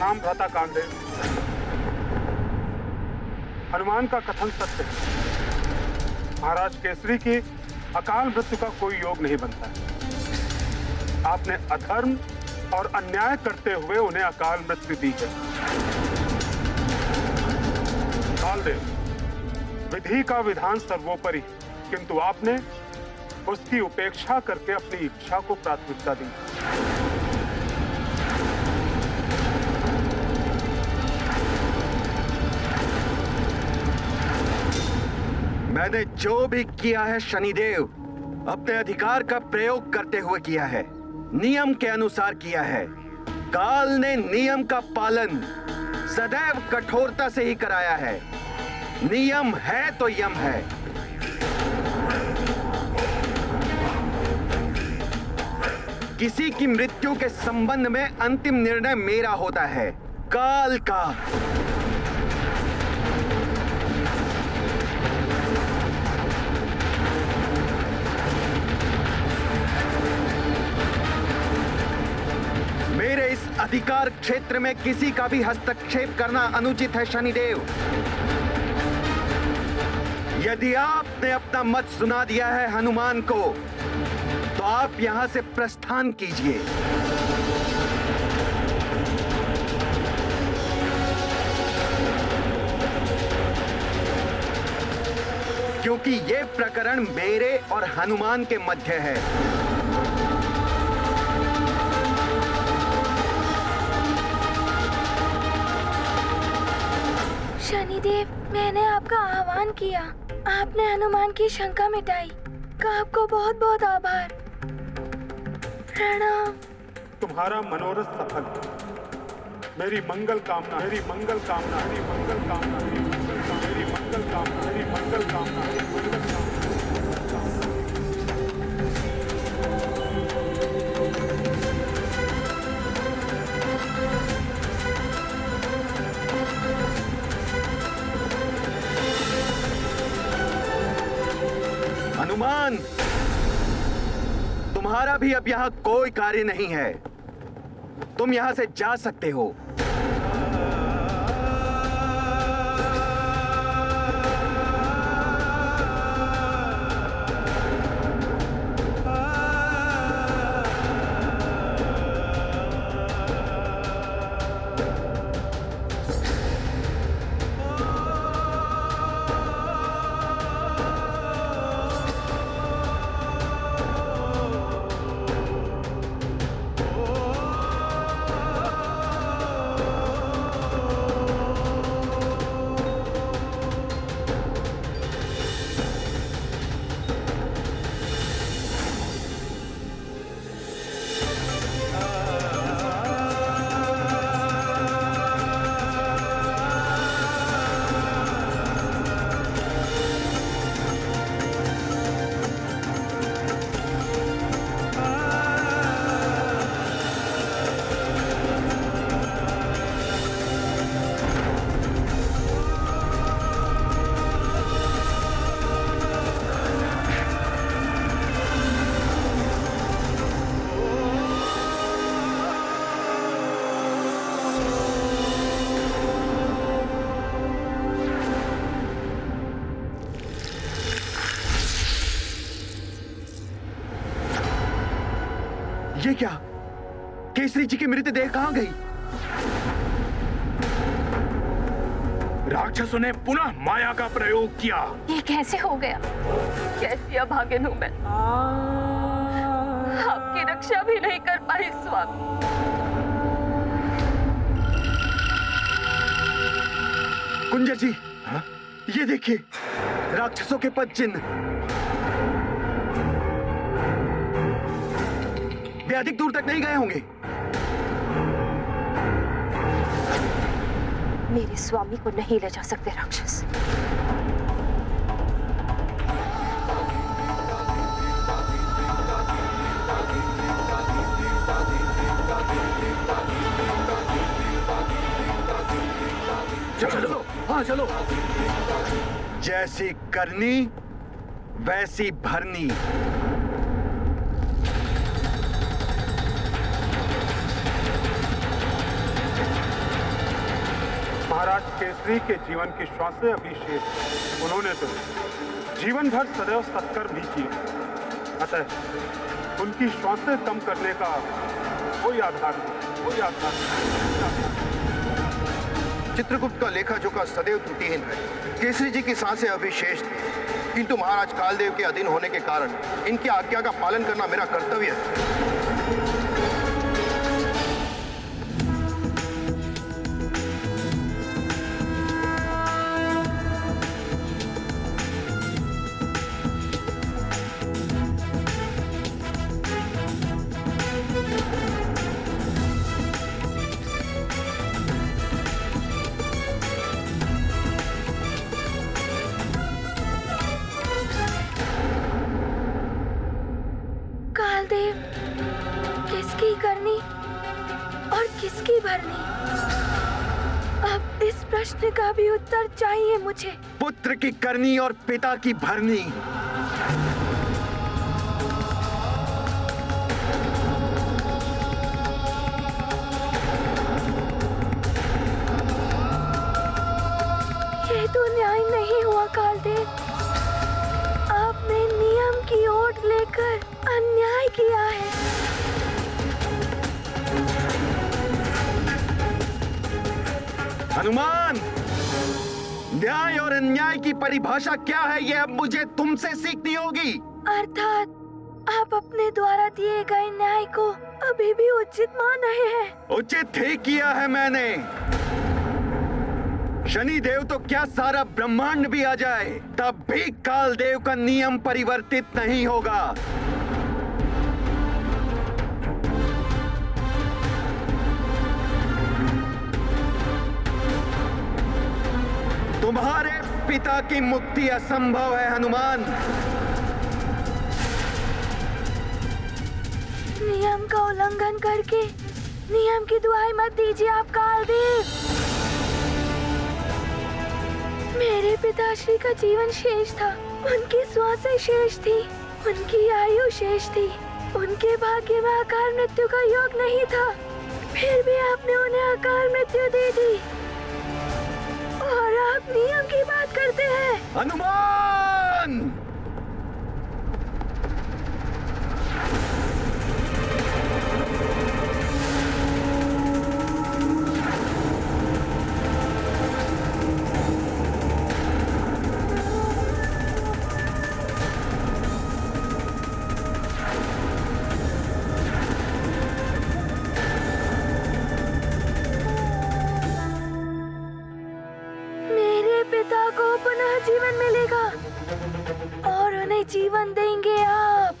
प्रणाम भ्राता कालदेव। हनुमान का कथन सत्य है। महाराज केसरी की अकाल मृत्यु का कोई योग नहीं बनता है। आपने अधर्म और अन्याय करते हुए उन्हें अकाल मृत्यु दी है। कालदेव, विधि का विधान सर्वोपरि, किंतु आपने उसकी उपेक्षा करके अपनी इच्छा को प्राथमिकता दी। मैंने जो भी किया है शनिदेव, अपने अधिकार का प्रयोग करते हुए किया है, नियम के अनुसार किया है। काल ने नियम का पालन सदैव कठोरता से ही कराया है। नियम है तो यम है। किसी की मृत्यु के संबंध में अंतिम निर्णय मेरा होता है, काल का। मेरे इस अधिकार क्षेत्र में किसी का भी हस्तक्षेप करना अनुचित है शनिदेव। यदि आपने अपना मत सुना दिया है हनुमान को, तो आप यहां से प्रस्थान कीजिए। क्योंकि यह प्रकरण मेरे और हनुमान के मध्य है। शनिदेव, मैंने आपका आह्वान किया, आपने हनुमान की शंका मिटाई, का आपको बहुत बहुत आभार। प्रणाम। तुम्हारा मनोरथ सफल। मेरी मंगल कामना, मेरी मंगल कामना, मेरी मंगल कामना, मेरी मंगल कामना, मेरी मंगल कामना, मेरी मंगल कामना, मेरी मंगल कामना। हनुमान, तुम्हारा भी अब यहां कोई कार्य नहीं है। तुम यहां से जा सकते हो। ये क्या? केसरी जी की मृतदेह कहां गई? राक्षसों ने पुनः माया का प्रयोग किया। ये कैसे हो गया? कैसी अभागिन हूं मैं, आपकी रक्षा भी नहीं कर पाई स्वामी। कुंजर जी, ये देखिए, राक्षसों के पद चिन्ह। वे अधिक दूर तक नहीं गए होंगे। मेरे स्वामी को नहीं ले जा सकते राक्षस। चलो, हाँ चलो। जैसी करनी वैसी भरनी। केसरी के जीवन की श्वासें अभी शेष हैं। उन्होंने तो जीवन भर सदैव सत्कर्म ही किए, अतः उनकी श्वासें कम करने का कोई आधार नहीं, कोई आधार नहीं। चित्रगुप्त का लेखा जोखा सदैव त्रुटिहीन है। केसरी जी की सांसें अभी शेष थी, किंतु महाराज कालदेव के अधीन होने के कारण इनकी आज्ञा का पालन करना मेरा कर्तव्य है। कालदेव, किसकी करनी और किसकी भरनी? अब इस प्रश्न का भी उत्तर चाहिए मुझे। पुत्र की करनी और पिता की भरनी। ये तो न्याय नहीं हुआ कालदेव। आपने नियम की ओट लेकर अन्याय किया है। हनुमान, न्याय और अन्याय की परिभाषा क्या है, यह अब मुझे तुमसे सीखनी होगी। अर्थात आप अपने द्वारा दिए गए न्याय को अभी भी उचित मान रहे हैं। उचित ही किया है मैंने। शनिदेव तो क्या सारा ब्रह्मांड भी आ जाए तब भी कालदेव का नियम परिवर्तित नहीं होगा। तुम्हारे पिता की मुक्ति असंभव है हनुमान। नियम का उल्लंघन करके नियम की दुहाई मत दीजिए आप कालदेव। मेरे पिताश्री का जीवन शेष था, उनकी श्वासें शेष थी, उनकी आयु शेष थी, उनके भाग्य में अकाल मृत्यु का योग नहीं था, फिर भी आपने उन्हें अकाल मृत्यु दे दी और आप नियम की बात करते हैं। हनुमान, जीवन मिलेगा और उन्हें जीवन देंगे आप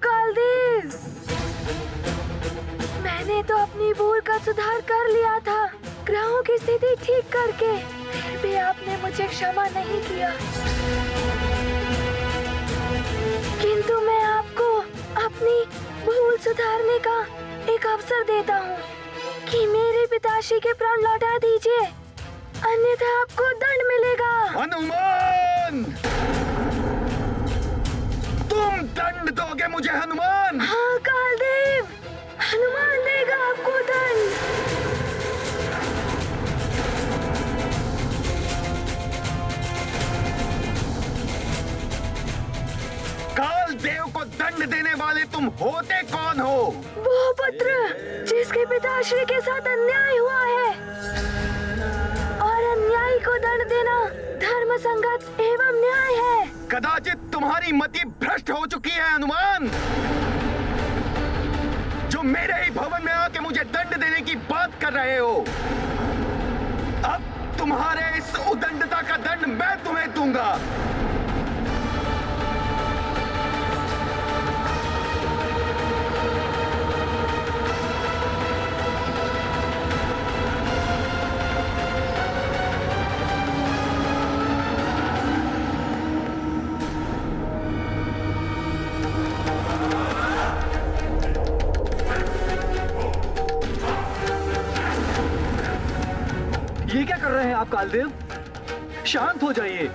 कालदेव। मैंने तो अपनी भूल का सुधार कर लिया था, ग्रहों की स्थिति ठीक करके, फिर भी आपने मुझे क्षमा नहीं किया। किंतु मैं आपको अपनी भूल सुधारने का एक अवसर देता हूँ कि मेरे पिताश्री के प्राण लौटा दीजिए, अन्यथा आपको दंड मिलेगा। हनुमान, तुम दंड दोगे मुझे हनुमान? हाँ कालदेव, हनुमान देगा आपको दंड। कालदेव को दंड देने वाले तुम होते कौन हो? वो पुत्र जिसके पिताश्री के साथ अन्याय हुआ है, और अन्यायी को दंड देना धर्म संगत एवं न्याय है। कदाचित तुम्हारी मति भ्रष्ट हो चुकी है हनुमान, जो मेरे ही भवन में आके मुझे दंड देने की बात कर रहे हो। अब तुम्हारे इस उदंडता का दंड मैं तुम्हें दूंगा। ये क्या कर रहे हैं आप कालदेव? शांत हो जाइए।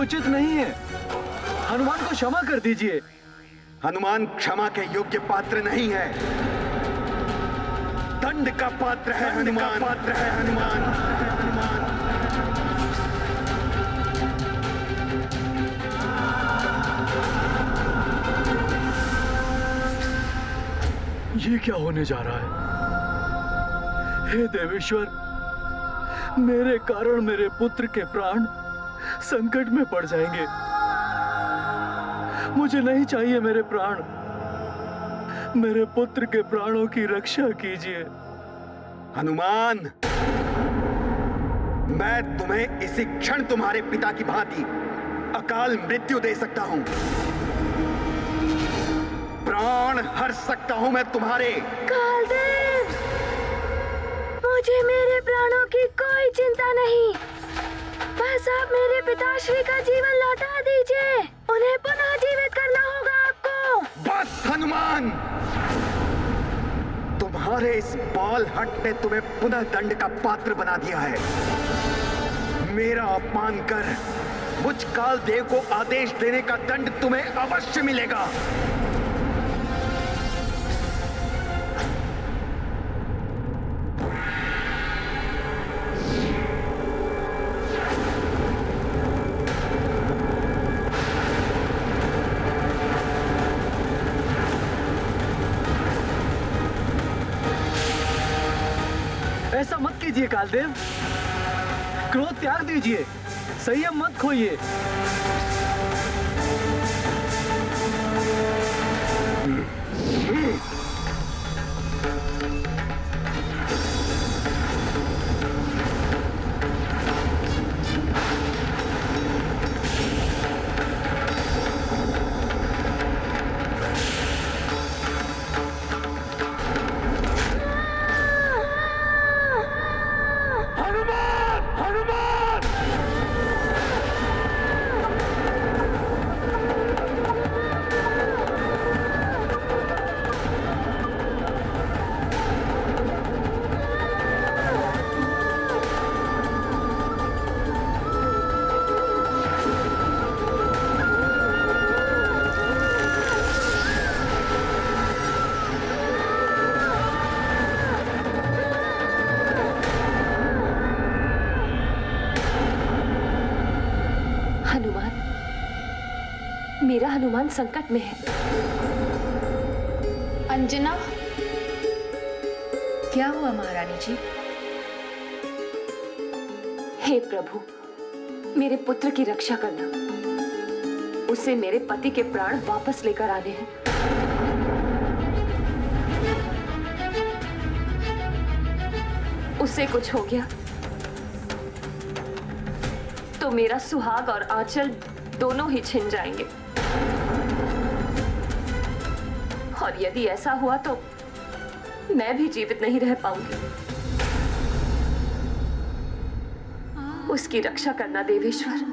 उचित नहीं है। हनुमान को क्षमा कर दीजिए। हनुमान क्षमा के योग्य पात्र नहीं है, दंड का पात्र है हनुमान। ये क्या होने जा रहा है? हे देवेश्वर, मेरे कारण मेरे पुत्र के प्राण संकट में पड़ जाएंगे। मुझे नहीं चाहिए मेरे प्राण। मेरे पुत्र के प्राणों की रक्षा कीजिए। हनुमान, मैं तुम्हें इसी क्षण तुम्हारे पिता की भांति अकाल मृत्यु दे सकता हूं। प्राण हर सकता हूं मैं तुम्हारे। कालदेव, मुझे मेरे प्राणों की कोई चिंता नहीं। बस आप मेरे पिताश्री का जीवन लौटा दीजिए। उन्हें पुनः जीवित करना होगा आपको। बस हनुमान, तुम्हारे इस बाल हट ने तुम्हें पुनः दंड का पात्र बना दिया है। मेरा अपमान कर मुझ कालदेव को आदेश देने का दंड तुम्हें अवश्य मिलेगा। ऐसा मत कीजिए कालदेव। क्रोध त्याग दीजिए, संयम मत खोइए। मेरा हनुमान संकट में है। अंजना, क्या हुआ महारानी जी? हे प्रभु, मेरे पुत्र की रक्षा करना। उसे मेरे पति के प्राण वापस लेकर आने हैं। उसे कुछ हो गया तो मेरा सुहाग और आंचल दोनों ही छिन जाएंगे। और यदि ऐसा हुआ तो मैं भी जीवित नहीं रह पाऊंगी। उसकी रक्षा करना देवेश्वर।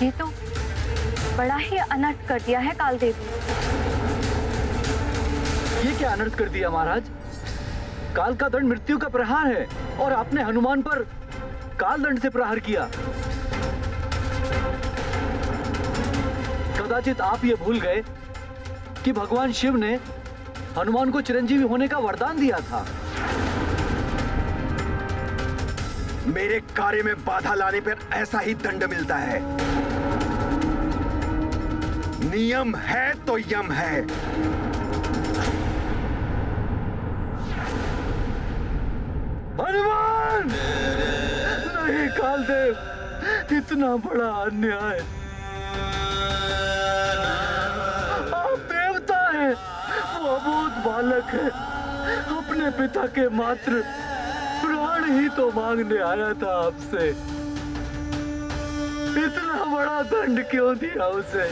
ये तो बड़ा ही अनर्थ कर दिया है कालदेव। ये क्या अनर्थ कर दिया महाराज? काल का दंड मृत्यु का प्रहार है और आपने हनुमान पर काल दंड से प्रहार किया। कदाचित आप ये भूल गए कि भगवान शिव ने हनुमान को चिरंजीवी होने का वरदान दिया था। मेरे कार्य में बाधा लाने पर ऐसा ही दंड मिलता है। नियम है तो यम है। हनुमान! नहीं कालदेव, इतना बड़ा अन्याय। आप देवता हैं, वो अबोध बालक है। अपने पिता के मात्र प्राण ही तो मांगने आया था आपसे। इतना बड़ा दंड क्यों दिया उसे?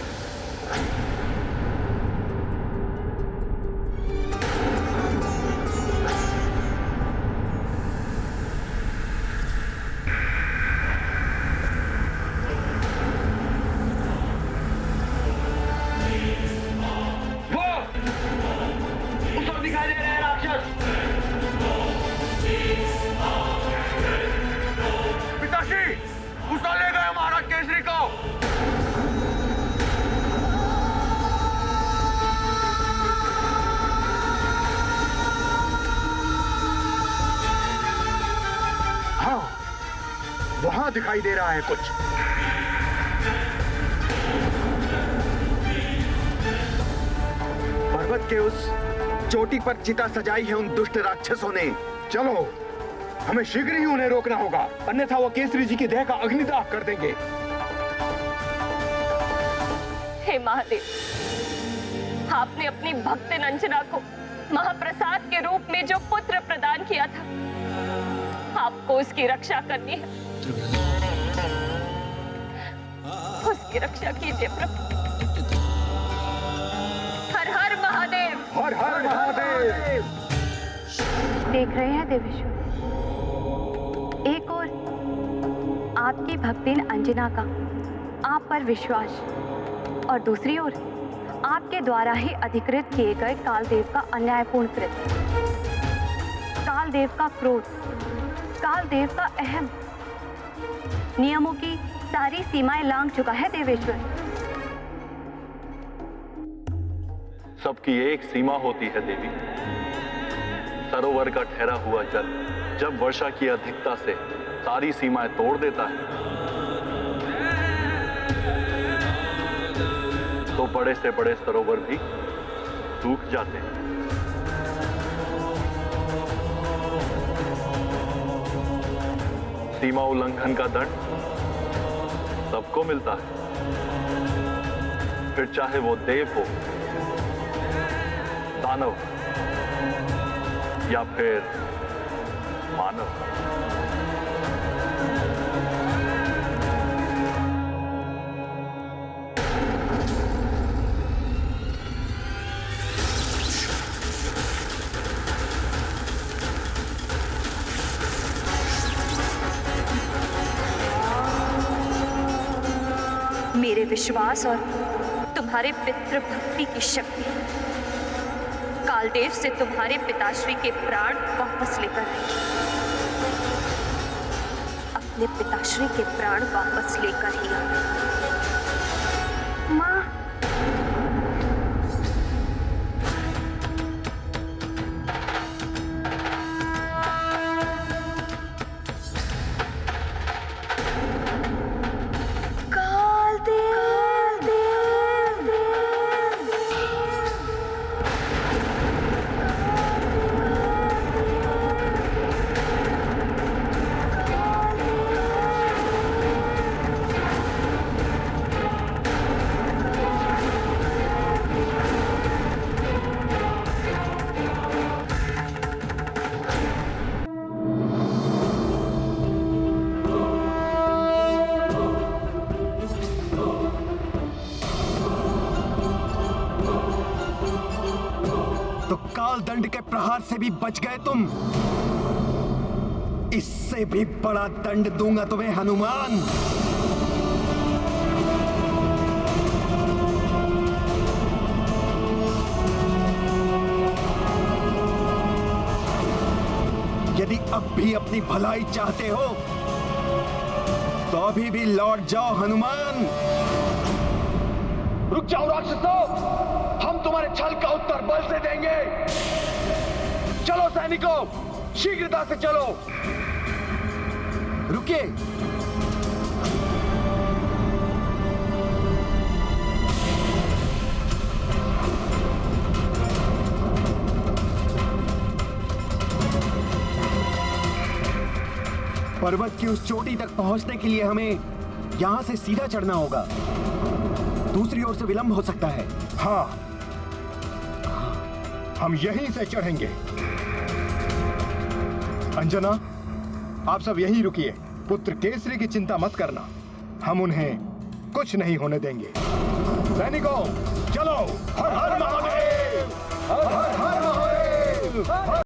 दिखाई दे रहा है कुछ। पर्वत के उस चोटी पर चिता सजाई है उन दुष्ट राक्षसों ने। चलो, हमें शीघ्र ही उन्हें रोकना होगा, अन्यथा वो केसरी जी की देह का अग्निदाह कर देंगे। हे महादेव, आपने अपनी भक्त अंजना को महाप्रसाद के रूप में जो पुत्र प्रदान किया था, आपको उसकी रक्षा करनी है। उसकी रक्षा कीजिए प्रभु। हर हर महादेव। हर हर महादेव। देख रहे हैं देवेश्वर, एक और आपकी भक्तिन अंजना का आप पर विश्वास, और दूसरी ओर आपके द्वारा ही अधिकृत किए गए कालदेव का अन्यायपूर्ण कृत्य, कालदेव का क्रोध, कालदेव का अहम नियमों की सारी सीमाएं लांघ चुका है देवेश्वर। सबकी एक सीमा होती है देवी। सरोवर का ठहरा हुआ जल जब वर्षा की अधिकता से सारी सीमाएं तोड़ देता है, तो बड़े से बड़े सरोवर भी सूख जाते हैं। सीमा उल्लंघन का दंड सबको मिलता है, फिर चाहे वो देव हो, दानव या फिर मानव। मेरे विश्वास और तुम्हारे पितृ भक्ति की शक्ति कालदेव से तुम्हारे पिताश्री के प्राण वापस लेकर आई। अपने पिताश्री के प्राण वापस लेकर ही आई। माँ, तो काल दंड के प्रहार से भी बच गए तुम। इससे भी बड़ा दंड दूंगा तुम्हें हनुमान। यदि अब भी अपनी भलाई चाहते हो तो अभी भी लौट जाओ हनुमान। रुक जाओ राक्षसों, हम तुम्हारे छल का उत्तर बल से देंगे। चलो सैनिकों, शीघ्रता से चलो। रुकिए, पर्वत की उस चोटी तक पहुंचने के लिए हमें यहां से सीधा चढ़ना होगा। दूसरी ओर से विलंब हो सकता है। हाँ, हम यहीं से चढ़ेंगे। अंजना, आप सब यहीं रुकिए। पुत्र केसरी की चिंता मत करना, हम उन्हें कुछ नहीं होने देंगे। सैनिकों, चलो। हर हर महादेव। हर हर महादेव।